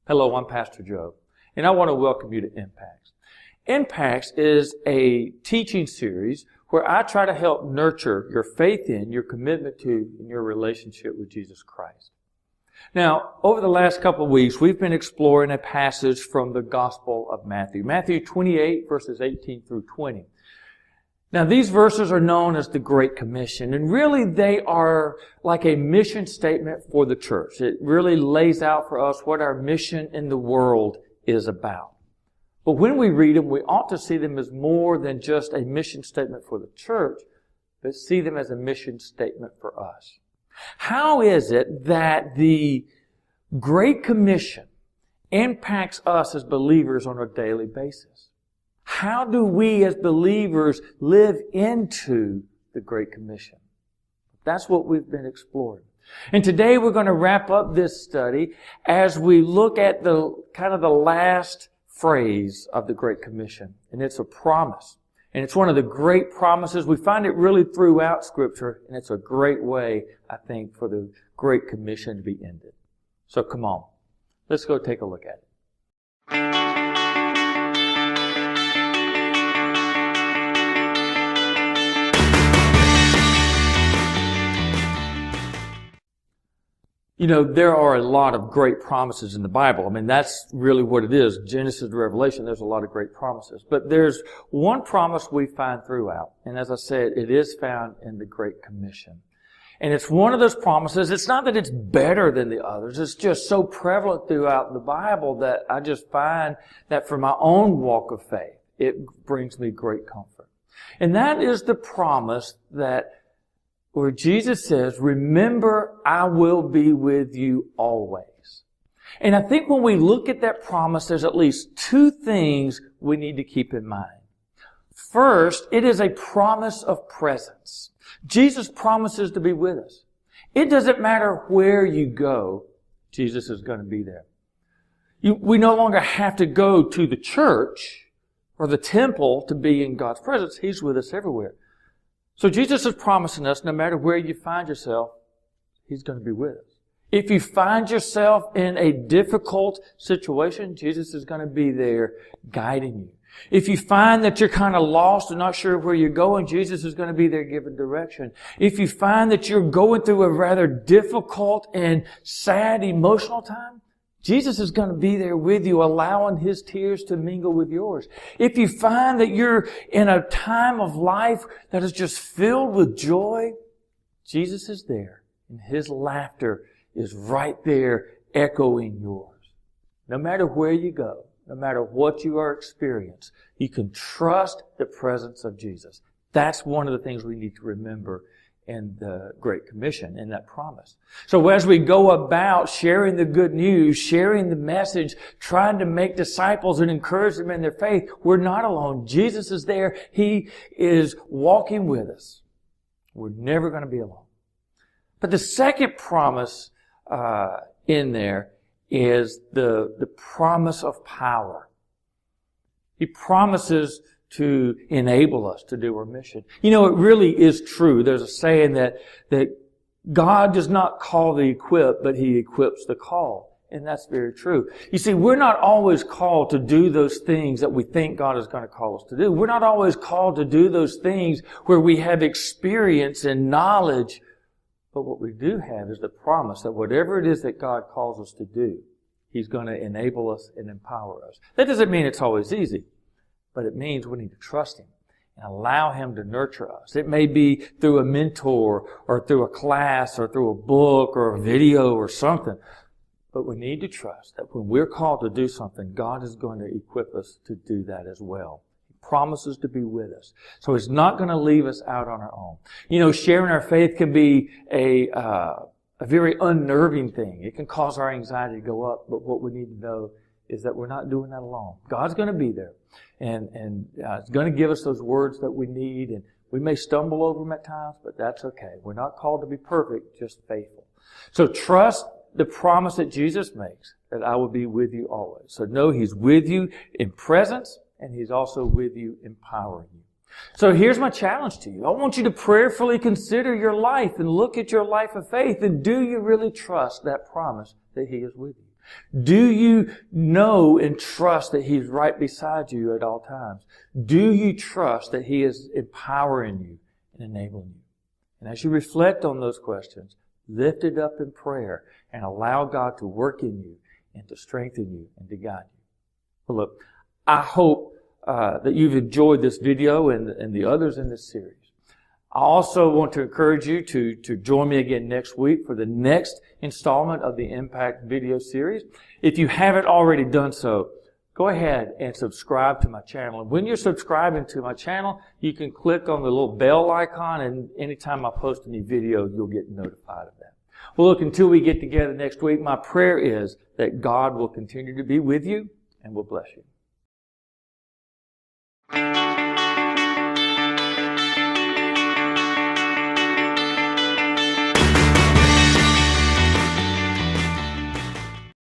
Hello, I'm Pastor Joe, and I want to welcome you to Impacts. Impacts is a teaching series where I try to help nurture your faith in, your commitment to, and your relationship with Jesus Christ. Now, over the last couple of weeks, we've been exploring a passage from the Gospel of Matthew. Matthew 28, verses 18 through 20. Now, these verses are known as the Great Commission, and really they are like a mission statement for the church. It really lays out for us what our mission in the world is about. But when we read them, we ought to see them as more than just a mission statement for the church, but see them as a mission statement for us. How is it that the Great Commission impacts us as believers on a daily basis? How do we as believers live into the Great Commission? That's what we've been exploring. And today we're going to wrap up this study as we look at the last phrase of the Great Commission. And it's a promise. And it's one of the great promises. We find it really throughout Scripture, and it's a great way, I think, for the Great Commission to be ended. So come on, let's go take a look at it. You know, there are a lot of great promises in the Bible. I mean, that's really what it is. Genesis to Revelation, there's a lot of great promises. But there's one promise we find throughout. And as I said, it is found in the Great Commission. And it's one of those promises. It's not that it's better than the others. It's just so prevalent throughout the Bible that I just find that for my own walk of faith, it brings me great comfort. And that is the promise that where Jesus says, remember, I will be with you always. And I think when we look at that promise, there's at least two things we need to keep in mind. First, it is a promise of presence. Jesus promises to be with us. It doesn't matter where you go, Jesus is going to be there. We no longer have to go to the church or the temple to be in God's presence. He's with us everywhere. So Jesus is promising us, no matter where you find yourself, He's going to be with us. If you find yourself in a difficult situation, Jesus is going to be there guiding you. If you find that you're kind of lost and not sure where you're going, Jesus is going to be there giving direction. If you find that you're going through a rather difficult and sad emotional time, Jesus is going to be there with you, allowing His tears to mingle with yours. If you find that you're in a time of life that is just filled with joy, Jesus is there, and His laughter is right there echoing yours. No matter where you go, no matter what you are experiencing, you can trust the presence of Jesus. That's one of the things we need to remember in the Great Commission, in that promise. So as we go about sharing the good news, sharing the message, trying to make disciples and encourage them in their faith, we're not alone. Jesus is there. He is walking with us. We're never going to be alone. But the second promise in there is the promise of power. He promises to enable us to do our mission. You know, it really is true. There's a saying that God does not call the equipped, but He equips the called. And that's very true. You see, we're not always called to do those things that we think God is going to call us to do. We're not always called to do those things where we have experience and knowledge. But what we do have is the promise that whatever it is that God calls us to do, He's going to enable us and empower us. That doesn't mean it's always easy. But it means we need to trust Him and allow Him to nurture us. It may be through a mentor or through a class or through a book or a video or something. But we need to trust that when we're called to do something, God is going to equip us to do that as well. He promises to be with us. So He's not going to leave us out on our own. You know, sharing our faith can be a very unnerving thing. It can cause our anxiety to go up. But what we need to know is that we're not doing that alone. God's going to be there. And it's going to give us those words that we need. And we may stumble over them at times, but that's okay. We're not called to be perfect, just faithful. So trust the promise that Jesus makes, that I will be with you always. So know He's with you in presence, and He's also with you, empowering you. So here's my challenge to you. I want you to prayerfully consider your life and look at your life of faith. And do you really trust that promise that He is with you? Do you know and trust that He's right beside you at all times? Do you trust that He is empowering you and enabling you? And as you reflect on those questions, lift it up in prayer and allow God to work in you and to strengthen you and to guide you. Well, look, I hope that you've enjoyed this video and the others in this series. I also want to encourage you to join me again next week for the next installment of the Impact video series. If you haven't already done so, go ahead and subscribe to my channel. And when you're subscribing to my channel, you can click on the little bell icon, and anytime I post a new video, you'll get notified of that. Well, look, until we get together next week, my prayer is that God will continue to be with you and will bless you.